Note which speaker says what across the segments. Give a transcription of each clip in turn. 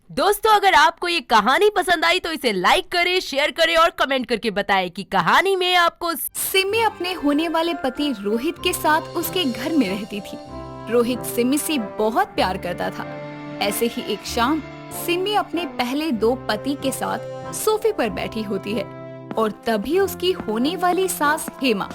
Speaker 1: दोस्तों, अगर आपको ये कहानी पसंद आई तो इसे लाइक करें, शेयर करें और कमेंट करके बताएं कि कहानी में आपको।
Speaker 2: सिमी अपने होने वाले पति रोहित के साथ उसके घर में रहती थी। रोहित सिमी से बहुत प्यार करता था। ऐसे ही एक शाम सिमी अपने पहले दो पति के साथ सोफे पर बैठी होती है और तभी उसकी होने वाली सास हेमा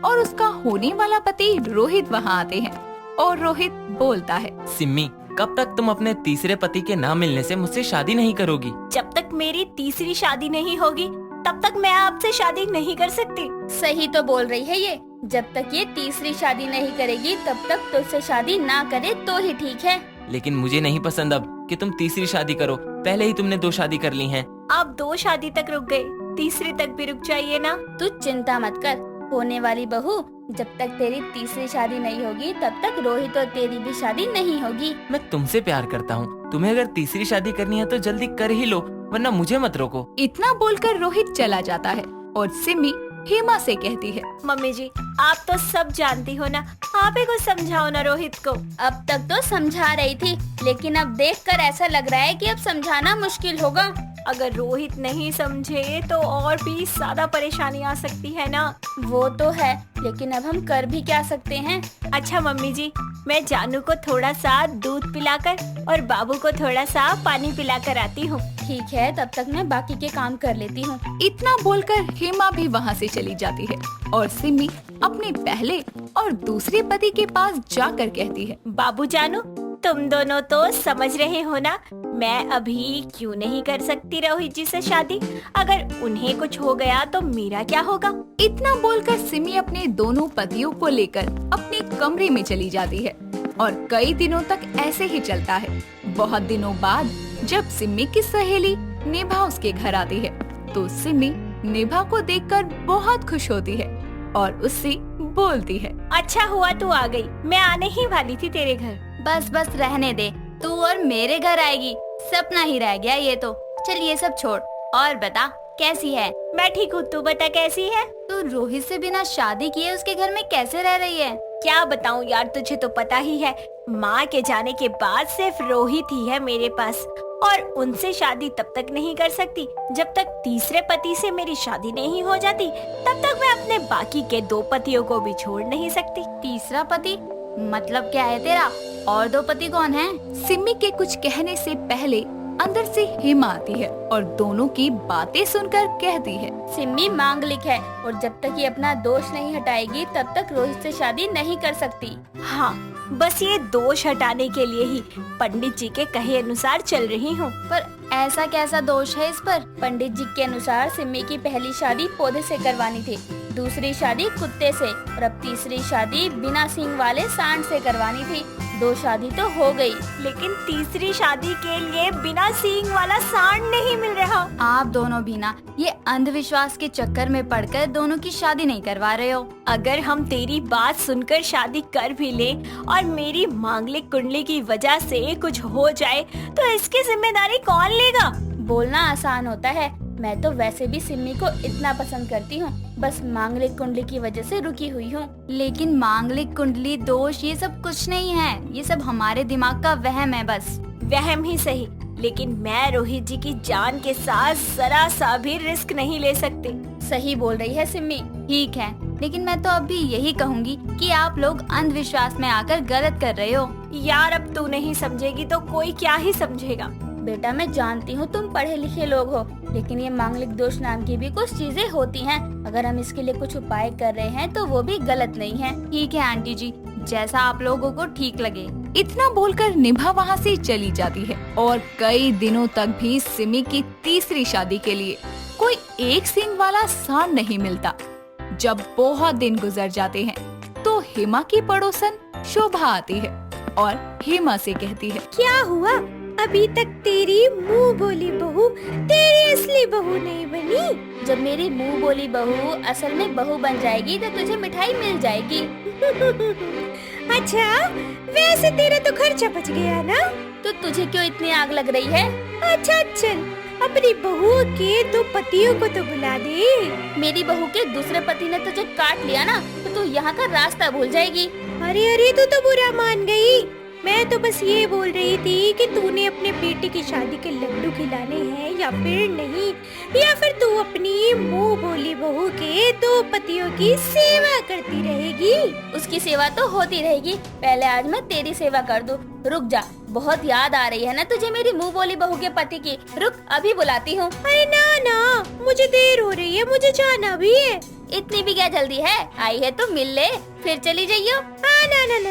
Speaker 2: और उसका होने वाला पति रोहित वहाँ आते हैं और रोहित बोलता है,
Speaker 3: सिम्मी, कब तक तुम अपने तीसरे पति के ना मिलने से मुझसे शादी नहीं करोगी?
Speaker 4: जब तक मेरी तीसरी शादी नहीं होगी तब तक मैं आपसे शादी नहीं कर सकती।
Speaker 5: सही तो बोल रही है ये। जब तक ये तीसरी शादी नहीं करेगी तब तक तुझसे शादी ना करे तो ही ठीक है।
Speaker 3: लेकिन मुझे नहीं पसंद अब कि तुम तीसरी शादी करो। पहले ही तुमने 2 शादी कर ली हैं।
Speaker 4: आप 2 शादी तक रुक गए, तीसरी तक भी रुक जाइए ना।
Speaker 5: तू चिंता मत कर, होने वाली बहू, जब तक तेरी तीसरी शादी नहीं होगी तब तक रोहित और तेरी भी शादी नहीं होगी।
Speaker 3: मैं तुमसे प्यार करता हूँ। तुम्हें अगर तीसरी शादी करनी है तो जल्दी कर ही लो, वरना मुझे मत रोको।
Speaker 2: इतना बोलकर रोहित चला जाता है और सिमी हेमा से कहती है,
Speaker 4: मम्मी जी, आप तो सब जानती हो ना, आप ही को समझाओ ना रोहित को।
Speaker 5: अब तक तो समझा रही थी, लेकिन अब देखकर ऐसा लग रहा है कि अब समझाना मुश्किल होगा।
Speaker 4: अगर रोहित नहीं समझे तो और भी ज्यादा परेशानी आ सकती है ना।
Speaker 5: वो तो है, लेकिन अब हम कर भी क्या सकते हैं।
Speaker 4: अच्छा मम्मी जी, मैं जानू को थोड़ा सा दूध पिलाकर और बाबू को थोड़ा सा पानी पिलाकर आती हूँ।
Speaker 5: ठीक है, तब तक मैं बाकी के काम कर लेती हूँ।
Speaker 2: इतना बोलकर हेमा भी वहाँ से चली जाती है और सिमी अपने पहले और दूसरे पति के पास जाकर कहती है,
Speaker 4: बाबू जानू, तुम दोनों तो समझ रहे हो ना, मैं अभी क्यों नहीं कर सकती रोहित जी से शादी। अगर उन्हें कुछ हो गया तो मेरा क्या होगा।
Speaker 2: इतना बोलकर सिमी अपने दोनों पतियों को लेकर अपने कमरे में चली जाती है और कई दिनों तक ऐसे ही चलता है। बहुत दिनों बाद जब सिमी की सहेली निभा उसके घर आती है तो सिमी निभा को देखकर बहुत खुश होती है और उससे बोलती है,
Speaker 4: अच्छा हुआ तू आ गई, मैं आने ही वाली थी तेरे घर।
Speaker 5: बस बस रहने दे, तू और मेरे घर आएगी, सपना ही रह गया ये तो। चल ये सब छोड़ और बता, कैसी है।
Speaker 4: मैं ठीक हूँ, तू बता कैसी है।
Speaker 5: तू रोहित से बिना शादी किए उसके घर में कैसे रह रही है।
Speaker 4: क्या बताऊँ यार, तुझे तो पता ही है, माँ के जाने के बाद सिर्फ रोहित ही है मेरे पास और उनसे शादी तब तक नहीं कर सकती जब तक तीसरे पति से मेरी शादी नहीं हो जाती। तब तक मैं अपने बाकी के 2 पतियों को भी छोड़ नहीं सकती।
Speaker 5: तीसरा पति मतलब क्या है तेरा, और 2 पति कौन हैं?
Speaker 2: सिमी के कुछ कहने से पहले अंदर से हेमा आती है और दोनों की बातें सुनकर कहती है,
Speaker 5: सिमी मांगलिक है और जब तक ये अपना दोष नहीं हटाएगी तब तक रोहित से शादी नहीं कर सकती।
Speaker 4: हाँ, बस ये दोष हटाने के लिए ही पंडित जी के कहे अनुसार चल रही हूँ।
Speaker 5: पर ऐसा कैसा दोष है इस पर? पंडित जी के अनुसार सिमी की पहली शादी पौधे से करवानी थी, दूसरी शादी कुत्ते से और अब तीसरी शादी बिना सींग वाले सांड से करवानी थी। 2 शादी तो हो गई,
Speaker 4: लेकिन तीसरी शादी के लिए बिना सींग वाला सांड नहीं मिल रहा।
Speaker 5: आप दोनों भी ना ये अंधविश्वास के चक्कर में पड़कर दोनों की शादी नहीं करवा रहे हो।
Speaker 4: अगर हम तेरी बात सुनकर शादी कर भी ले और मेरी मांगलिक कुंडली की वजह से कुछ हो जाए तो इसकी जिम्मेदारी कौन लेगा।
Speaker 5: बोलना आसान होता है, मैं तो वैसे भी सिमी को इतना पसंद करती हूँ, बस मांगलिक कुंडली की वजह से रुकी हुई हूँ। लेकिन मांगलिक कुंडली, दोष, ये सब कुछ नहीं है, ये सब हमारे दिमाग का वहम है बस।
Speaker 4: वहम ही सही, लेकिन मैं रोहित जी की जान के साथ जरा सा भी रिस्क नहीं ले सकती।
Speaker 5: सही बोल रही है सिमी। ठीक है, लेकिन मैं तो अब भी यही कहूँगी कि आप लोग अंधविश्वास में आकर गलत कर रहे हो।
Speaker 4: यार, अब तू नहीं समझेगी तो कोई क्या ही समझेगा।
Speaker 5: बेटा, मैं जानती हूँ तुम पढ़े लिखे लोग हो, लेकिन ये मांगलिक दोष नाम की भी कुछ चीजें होती हैं। अगर हम इसके लिए कुछ उपाय कर रहे हैं तो वो भी गलत नहीं है। ठीक है आंटी जी, जैसा आप लोगों को ठीक लगे।
Speaker 2: इतना बोलकर निभा वहाँ से चली जाती है और कई दिनों तक भी सिमी की तीसरी शादी के लिए कोई एक सींग वाला सांड नहीं मिलता। जब बहुत दिन गुजर जाते हैं तो हेमा की पड़ोसन शोभा आती है और हेमा से कहती है,
Speaker 4: क्या हुआ, अभी तक तेरी मुंह बोली बहू तेरी असली बहू नहीं बनी।
Speaker 5: जब मेरी मुंह बोली बहू असल में बहू बन जाएगी तो तुझे मिठाई मिल जाएगी।
Speaker 4: अच्छा, वैसे तेरा तो खर्चा बच गया ना।
Speaker 5: तो तुझे क्यों इतनी आग लग रही है?
Speaker 4: अच्छा चल, अपनी बहू के 2 पतियों को तो बुला दे।
Speaker 5: मेरी बहू के दूसरे पति ने तुझे काट लिया ना तो तू यहाँ का रास्ता भूल जाएगी।
Speaker 4: अरे अरे, तू तो बुरा मान गई। मैं तो बस ये बोल रही थी कि तूने अपने बेटे की शादी के लड्डू खिलाने हैं या फिर नहीं, या फिर तू अपनी मुंह बोली बहू के 2 पतियों की सेवा करती रहेगी।
Speaker 5: उसकी सेवा तो होती रहेगी, पहले आज मैं तेरी सेवा कर दूं। रुक जा, बहुत याद आ रही है ना तुझे मेरी मुंह बोली बहू के पति की। रुक, अभी बुलाती हूँ।
Speaker 4: अरे ना, मुझे देर हो रही है, मुझे जाना भी है।
Speaker 5: इतनी भी क्या जल्दी है? आई है तो मिल ले, फिर चली जाइयो।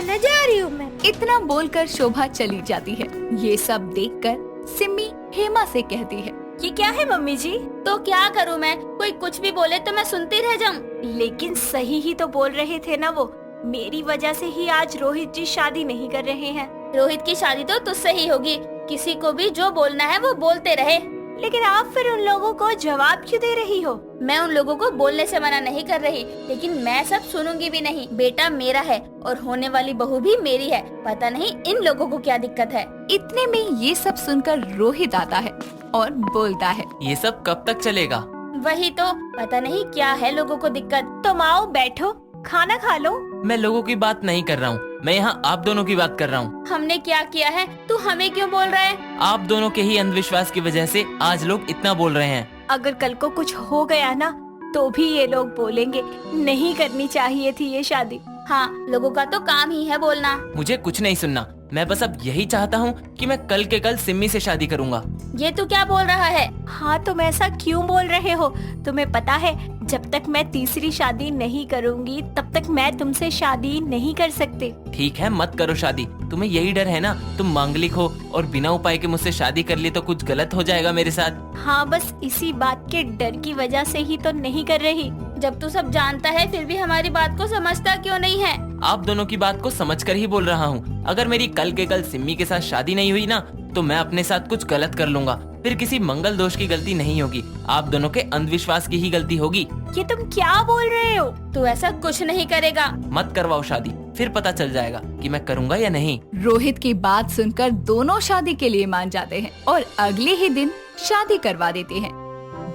Speaker 4: ना, जा रही हूँ मैं।
Speaker 2: इतना बोलकर शोभा चली जाती है। ये सब देखकर सिमी हेमा से कहती है,
Speaker 4: ये क्या है मम्मी जी?
Speaker 5: तो क्या करूँ मैं, कोई कुछ भी बोले तो मैं सुनती रह जाऊँ।
Speaker 4: लेकिन सही ही तो बोल रहे थे ना वो। मेरी वजह से ही आज रोहित जी शादी नहीं कर रहे हैं।
Speaker 5: रोहित की शादी तो तुझसे ही होगी, किसी को भी जो बोलना है वो बोलते रहे।
Speaker 4: लेकिन आप फिर उन लोगों को जवाब क्यों दे रही हो?
Speaker 5: मैं उन लोगों को बोलने से मना नहीं कर रही, लेकिन मैं सब सुनूंगी भी नहीं। बेटा मेरा है और होने वाली बहू भी मेरी है, पता नहीं इन लोगों को क्या दिक्कत है।
Speaker 2: इतने में ये सब सुनकर रोहित आता है और बोलता है,
Speaker 3: ये सब कब तक चलेगा?
Speaker 5: वही तो, पता नहीं क्या है लोगों को दिक्कत।
Speaker 4: तुम आओ, बैठो, खाना खा लो।
Speaker 3: मैं लोगों की बात नहीं कर रहा हूँ, मैं यहाँ आप दोनों की बात कर रहा हूँ।
Speaker 5: हमने क्या किया है, तू हमें क्यों बोल रहा है?
Speaker 3: आप दोनों के ही अंधविश्वास की वजह से आज लोग इतना बोल रहे हैं।
Speaker 4: अगर कल को कुछ हो गया ना तो भी ये लोग बोलेंगे नहीं करनी चाहिए थी ये शादी।
Speaker 5: हाँ, लोगों का तो काम ही है बोलना।
Speaker 3: मुझे कुछ नहीं सुनना, मैं बस अब यही चाहता हूँ कि मैं कल के कल सिम्मी से शादी करूँगा।
Speaker 5: ये तू क्या बोल रहा है?
Speaker 4: हाँ, तुम ऐसा क्यों बोल रहे हो? तुम्हें पता है जब तक मैं तीसरी शादी नहीं करूँगी तब तक मैं तुमसे शादी नहीं कर सकते।
Speaker 3: ठीक है, मत करो शादी। तुम्हें यही डर है ना, तुम मांगलिक हो और बिना उपाय के मुझसे शादी कर ली तो कुछ गलत हो जाएगा मेरे साथ।
Speaker 4: हाँ, बस इसी बात के डर की वजह से ही तो नहीं कर रही।
Speaker 5: जब तू सब जानता है फिर भी हमारी बात को समझता क्यों नहीं है?
Speaker 3: आप दोनों की बात को समझकर ही बोल रहा हूँ। अगर मेरी कल के कल सिम्मी के साथ शादी नहीं हुई ना तो मैं अपने साथ कुछ गलत कर लूंगा। फिर किसी मंगल दोष की गलती नहीं होगी, आप दोनों के अंधविश्वास की ही गलती होगी।
Speaker 4: ये तुम क्या बोल रहे हो?
Speaker 5: तू ऐसा कुछ नहीं करेगा।
Speaker 3: मत करवाओ शादी, फिर पता चल जाएगा कि मैं करूँगा या नहीं।
Speaker 2: रोहित की बात सुनकर दोनों शादी के लिए मान जाते हैं और अगले ही दिन शादी करवा देते हैं।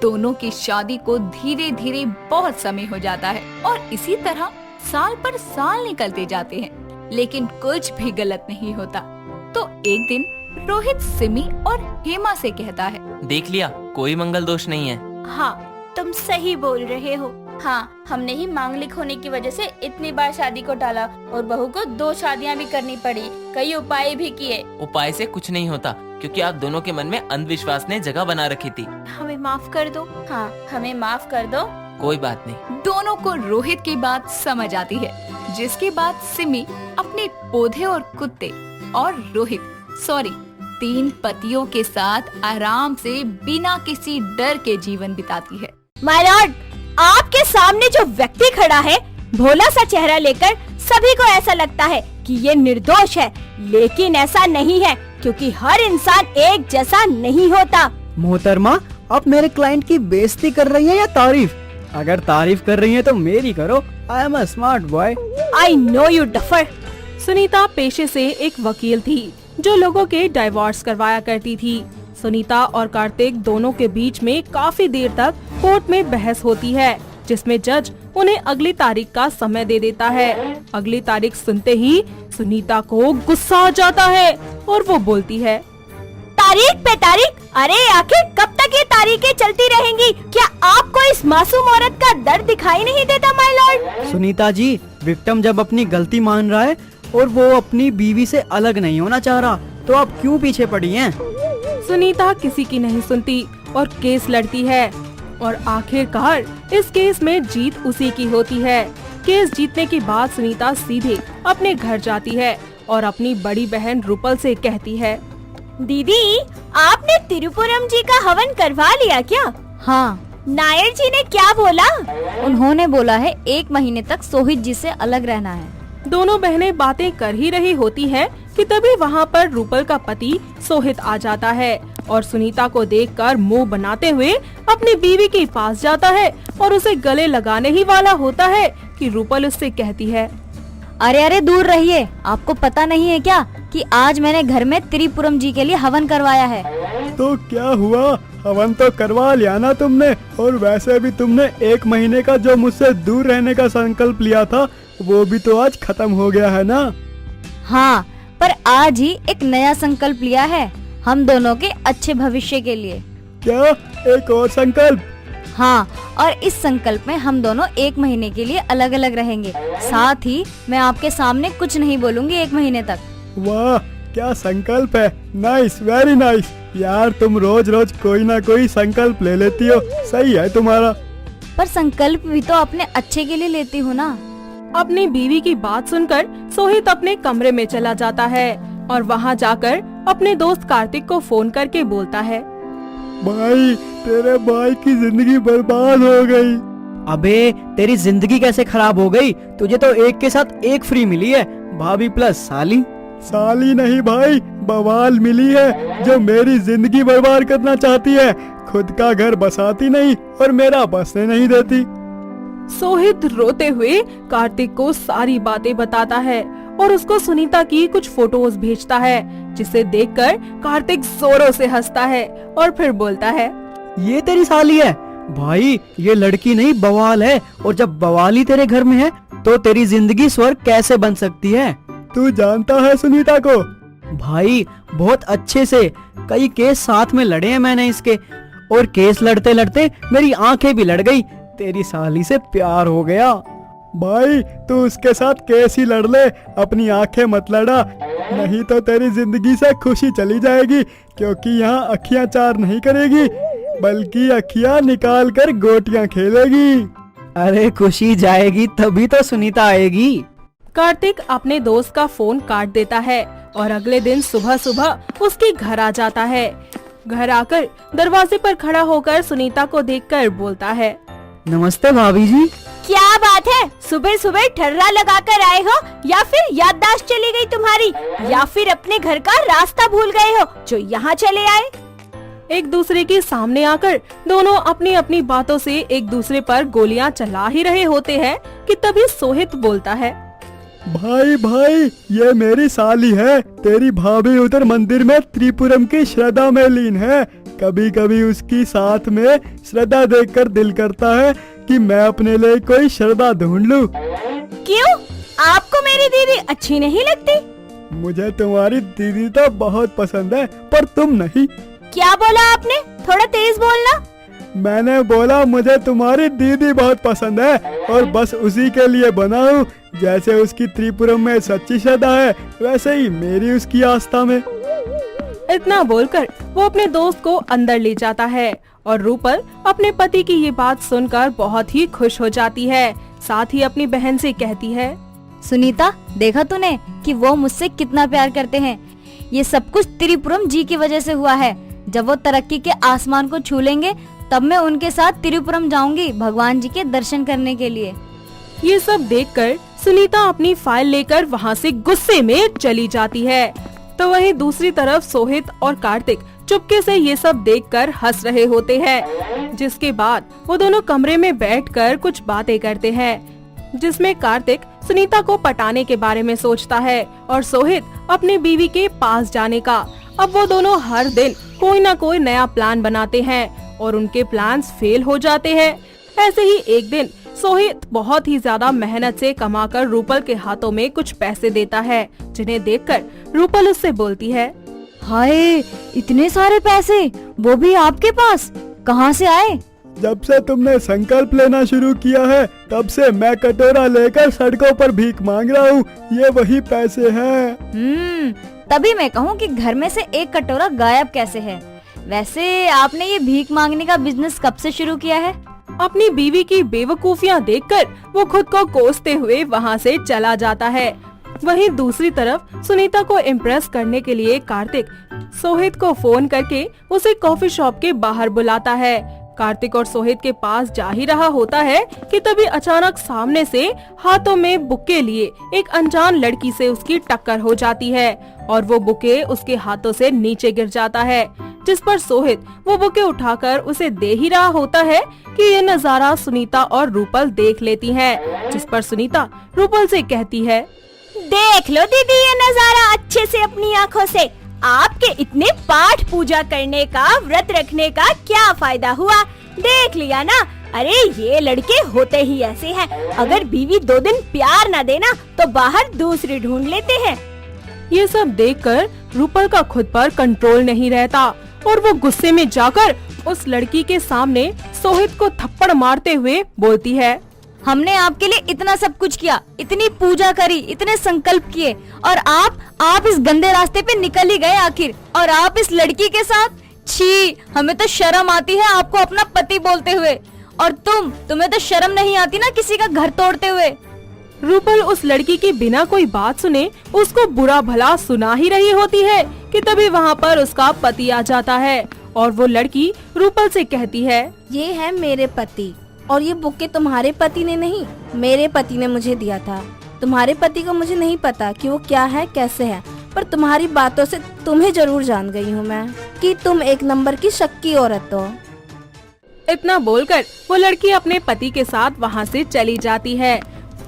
Speaker 2: दोनों की शादी को धीरे धीरे बहुत समय हो जाता है और इसी तरह साल पर साल निकलते जाते हैं, लेकिन कुछ भी गलत नहीं होता। तो एक दिन रोहित सिमी और हेमा से कहता है,
Speaker 3: देख लिया, कोई मंगल दोष नहीं है।
Speaker 4: हाँ, तुम सही बोल रहे हो।
Speaker 5: हाँ, हमने ही मांगलिक होने की वजह से इतनी बार शादी को टाला और बहू को 2 शादियाँ भी करनी पड़ी, कई उपाय भी किए।
Speaker 3: उपाय से कुछ नहीं होता क्योंकि आप दोनों के मन में अंधविश्वास ने जगह बना रखी थी।
Speaker 4: हमें माफ कर दो।
Speaker 5: हाँ, हमें माफ कर दो।
Speaker 3: कोई बात नहीं।
Speaker 2: दोनों को रोहित की बात समझ आती है, जिसके बाद सिमी अपने पौधे और कुत्ते और रोहित 3 पतियों के साथ आराम से बिना किसी डर के जीवन बिताती है।
Speaker 4: माय लॉर्ड, आपके सामने जो व्यक्ति खड़ा है भोला सा चेहरा लेकर, सभी को ऐसा लगता है कि ये निर्दोष है, लेकिन ऐसा नहीं है क्योंकि हर इंसान एक जैसा नहीं होता।
Speaker 6: मोहतरमा, आप मेरे क्लाइंट की बेइज्जती कर रही हैं या तारीफ? अगर तारीफ कर रही हैं तो मेरी करो। I am a smart boy.
Speaker 4: I know you duffer.
Speaker 7: Sunita पेशे से एक वकील थी जो लोगों के डाइवोर्स करवाया करती थी। सुनीता और कार्तिक दोनों के बीच में काफी देर तक कोर्ट में बहस होती है, जिसमें जज उन्हें अगली तारीख का समय दे देता है। अगली तारीख सुनते ही सुनीता को गुस्सा आ जाता है और वो बोलती है,
Speaker 4: तारीख पे तारीख, अरे आखिर कब तक ये तारीखें चलती रहेंगी? क्या आपको इस मासूम औरत का दर्द दिखाई नहीं देता my lord?
Speaker 6: Sunita ji, victim जब अपनी गलती मान रहा है और वो अपनी बीवी से अलग नहीं होना चाह रहा, तो आप क्यों पीछे पड़ी हैं?
Speaker 7: सुनीता किसी की नहीं सुनती और केस लड़ती है और आखिरकार इस केस में जीत उसी की होती है। केस जीतने के बाद सुनीता सीधे अपने घर जाती है और अपनी बड़ी बहन रूपल से कहती है,
Speaker 4: दीदी, आपने तिरुपुरम जी का हवन करवा लिया क्या?
Speaker 8: हाँ,
Speaker 4: नायर जी ने क्या बोला?
Speaker 8: उन्होंने बोला है 1 महीने तक सोहित जी से अलग रहना है।
Speaker 7: दोनों बहनें बातें कर ही रही होती हैं कि तभी वहाँ पर रूपल का पति सोहित आ जाता है और सुनीता को देखकर मुंह बनाते हुए अपनी बीवी के पास जाता है और उसे गले लगाने ही वाला होता है कि रूपल उससे कहती है,
Speaker 8: अरे अरे दूर रहिए, आपको पता नहीं है क्या कि आज मैंने घर में त्रिपुरम जी के लिए हवन करवाया है।
Speaker 6: तो क्या हुआ, हवन तो करवा लिया ना तुमने, और वैसे भी तुमने 1 महीने का जो मुझसे दूर रहने का संकल्प लिया था वो भी तो आज खत्म हो गया है ना।
Speaker 8: हाँ, पर आज ही एक नया संकल्प लिया है हम दोनों के अच्छे भविष्य के लिए।
Speaker 6: क्या? एक और संकल्प?
Speaker 8: हाँ, और इस संकल्प में हम दोनों 1 महीने के लिए अलग अलग रहेंगे। साथ ही मैं आपके सामने कुछ नहीं बोलूँगी 1 महीने तक।
Speaker 6: वाह, क्या संकल्प है। Nice, very nice. यार तुम रोज रोज कोई ना कोई संकल्प ले लेती हो, सही है तुम्हारा।
Speaker 8: पर संकल्प भी तो अपने अच्छे के लिए लेती हूँ ना।
Speaker 7: अपनी बीवी की बात सुनकर सोहित अपने कमरे में चला जाता है और वहाँ जाकर अपने दोस्त कार्तिक को फोन करके बोलता है,
Speaker 6: भाई तेरे भाई की जिंदगी बर्बाद हो गई। अबे तेरी जिंदगी कैसे खराब हो गई? तुझे तो एक के साथ एक फ्री मिली है, भाभी प्लस साली। साली नहीं भाई, बवाल मिली है जो मेरी जिंदगी बर्बाद करना चाहती है। खुद का घर बसाती नहीं और मेरा बसने नहीं देती।
Speaker 7: सोहित रोते हुए कार्तिक को सारी बातें बताता है और उसको सुनीता की कुछ फोटोज भेजता है, जिसे देखकर कार्तिक जोरों से हंसता है और फिर बोलता है,
Speaker 6: ये तेरी साली है? भाई ये लड़की नहीं बवाल है, और जब बवाल ही तेरे घर में है तो तेरी जिंदगी स्वर्ग कैसे बन सकती है? तू जानता है सुनीता को? भाई बहुत अच्छे से, कई केस साथ में लड़े हैं मैंने इसके, और केस लड़ते लड़ते मेरी आंखें भी लड़ गई। तेरी साली से प्यार हो गया। भाई तू उसके साथ केस ही लड़ ले, अपनी आंखें मत लड़ा, नहीं तो तेरी जिंदगी से खुशी चली जाएगी। क्योंकि यहाँ अखियाँ चार नहीं करेगी, बल्कि अखियाँ निकाल कर गोटियाँ खेलेगी। अरे खुशी जाएगी तभी तो सुनीता आएगी।
Speaker 7: कार्तिक अपने दोस्त का फोन काट देता है और अगले दिन सुबह सुबह उसके घर आ जाता है। घर आकर दरवाजे पर खड़ा होकर सुनीता को देखकर बोलता है,
Speaker 6: नमस्ते भाभी जी।
Speaker 4: क्या बात है, सुबह सुबह ठर्रा लगा कर आए हो, या फिर याददाश्त चली गई तुम्हारी, या फिर अपने घर का रास्ता भूल गए हो जो यहाँ चले आए।
Speaker 7: एक दूसरे के सामने आकर दोनों अपनी अपनी बातों से एक दूसरे पर गोलियां चला ही रहे होते हैं कि तभी सोहित बोलता है,
Speaker 6: भाई भाई ये मेरी साली है। तेरी भाभी उधर मंदिर में त्रिपुरम की श्रद्धा में लीन है। कभी कभी उसकी साथ में श्रद्धा देखकर दिल करता है कि मैं अपने लिए कोई श्रद्धा ढूंढ लूं।
Speaker 4: क्यों, आपको मेरी दीदी अच्छी नहीं लगती?
Speaker 6: मुझे तुम्हारी दीदी तो बहुत पसंद है, पर तुम नहीं।
Speaker 4: क्या बोला आपने? थोड़ा तेज बोलना।
Speaker 6: मैंने बोला मुझे तुम्हारी दीदी बहुत पसंद है और बस उसी के लिए बना हूँ। जैसे उसकी त्रिपुरम में सच्ची श्रद्धा है, वैसे ही मेरी उसकी आस्था में।
Speaker 7: इतना बोलकर वो अपने दोस्त को अंदर ले जाता है और रूपल अपने पति की ये बात सुनकर बहुत ही खुश हो जाती है। साथ ही अपनी बहन से कहती है,
Speaker 8: सुनीता देखा तूने कि वो मुझसे कितना प्यार करते हैं। ये सब कुछ त्रिपुरम जी की वजह से हुआ है। जब वो तरक्की के आसमान को छू लेंगे तब मैं उनके साथ त्रिपुरम जाऊंगी भगवान जी के दर्शन करने के लिए।
Speaker 7: ये सब देखकर सुनीता अपनी फाइल लेकर वहाँ से गुस्से में चली जाती है। तो वहीं दूसरी तरफ सोहित और कार्तिक चुपके से ये सब देखकर हंस रहे होते हैं। जिसके बाद वो दोनों कमरे में बैठकर कुछ बातें करते हैं, जिसमें कार्तिक सुनीता को पटाने के बारे में सोचता है और सोहित अपने बीवी के पास जाने का। अब वो दोनों हर दिन कोई ना कोई नया प्लान बनाते हैं और उनके प्लान्स फेल हो जाते हैं। ऐसे ही एक दिन सोहित बहुत ही ज्यादा मेहनत से कमाकर रूपल के हाथों में कुछ पैसे देता है, जिन्हें देखकर रूपल उससे बोलती है,
Speaker 8: हाय इतने सारे पैसे, वो भी आपके पास, कहाँ से आए?
Speaker 6: जब से तुमने संकल्प लेना शुरू किया है तब से मैं कटोरा लेकर सड़कों पर भीख मांग रहा हूँ। ये वही पैसे हैं।
Speaker 8: तभी मैं कहूँ कि घर में से एक कटोरा गायब कैसे है। वैसे आपने ये भीख मांगने का बिजनेस कब से शुरू किया है?
Speaker 7: अपनी बीवी की बेवकूफियां देखकर वो खुद को कोसते हुए वहाँ से चला जाता है। वहीं दूसरी तरफ सुनीता को इम्प्रेस करने के लिए कार्तिक सोहित को फोन करके उसे कॉफी शॉप के बाहर बुलाता है। कार्तिक और सोहित के पास जा ही रहा होता है कि तभी अचानक सामने से हाथों में बुके लिए एक अनजान लड़की से उसकी टक्कर हो जाती है और वो बुके उसके हाथों से नीचे गिर जाता है, जिस पर सोहित वो बुके उठाकर उसे दे ही रहा होता है कि ये नजारा सुनीता और रूपल देख लेती हैं, जिस पर सुनीता रूपल से कहती है,
Speaker 4: देख लो दीदी ये नजारा अच्छे से अपनी आँखों से। आपके इतने पाठ पूजा करने का, व्रत रखने का क्या फायदा हुआ? देख लिया ना। अरे ये लड़के होते ही ऐसे हैं। अगर बीवी 2 दिन प्यार न देना तो बाहर दूसरी ढूंढ लेते हैं।
Speaker 7: ये सब देखकर रूपल का खुद पर कंट्रोल नहीं रहता और वो गुस्से में जाकर उस लड़की के सामने सोहित को थप्पड़ मारते हुए बोलती है,
Speaker 8: हमने आपके लिए इतना सब कुछ किया, इतनी पूजा करी, इतने संकल्प किए, और आप इस गंदे रास्ते पे निकल ही गए आखिर, और आप इस लड़की के साथ। छी, हमें तो शर्म आती है आपको अपना पति बोलते हुए, और तुम्हें तो शर्म नहीं आती ना किसी का घर तोड़ते हुए।
Speaker 7: रूपल उस लड़की की बिना कोई बात सुने उसको बुरा भला सुना ही रही होती है कि तभी वहाँ पर उसका पति आ जाता है और वो लड़की रूपल से कहती है,
Speaker 9: ये है मेरे पति, और ये बुके तुम्हारे पति ने नहीं, मेरे पति ने मुझे दिया था। तुम्हारे पति को मुझे नहीं पता कि वो क्या है कैसे है, पर तुम्हारी बातों से तुम्हें जरूर जान गई हूँ मैं कि तुम एक नंबर की शक्की औरत हो।
Speaker 7: इतना बोलकर वो लड़की अपने पति के साथ वहाँ से चली जाती है।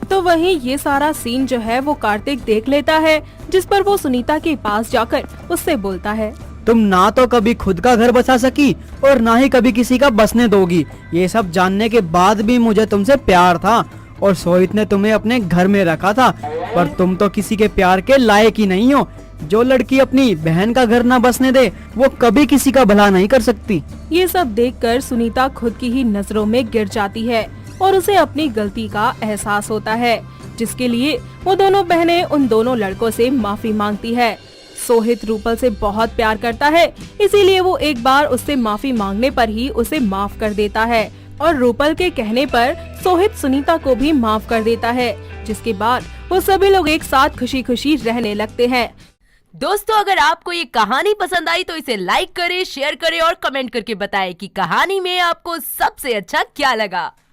Speaker 7: तो वहीं ये सारा सीन जो है वो कार्तिक देख लेता है, जिस पर वो सुनीता के पास जाकर उससे बोलता है,
Speaker 6: तुम ना तो कभी खुद का घर बसा सकी और ना ही कभी किसी का बसने दोगी। ये सब जानने के बाद भी मुझे तुमसे प्यार था और सोहित ने तुम्हें अपने घर में रखा था, पर तुम तो किसी के प्यार के लायक ही नहीं हो। जो लड़की अपनी बहन का घर ना बसने दे वो कभी किसी का भला नहीं कर सकती।
Speaker 7: ये सब देखकर सुनीता खुद की ही नजरों में गिर जाती है और उसे अपनी गलती का एहसास होता है, जिसके लिए वो दोनों बहनें उन दोनों लड़कों से माफी मांगती है। सोहित रूपल से बहुत प्यार करता है, इसीलिए वो एक बार उससे माफी मांगने पर ही उसे माफ कर देता है और रूपल के कहने पर सोहित सुनीता को भी माफ कर देता है, जिसके बाद वो सभी लोग एक साथ खुशी खुशी रहने लगते हैं।
Speaker 1: दोस्तों, अगर आपको ये कहानी पसंद आई तो इसे लाइक करें, शेयर करें और कमेंट करके बताएं कि कहानी में आपको सबसे अच्छा क्या लगा।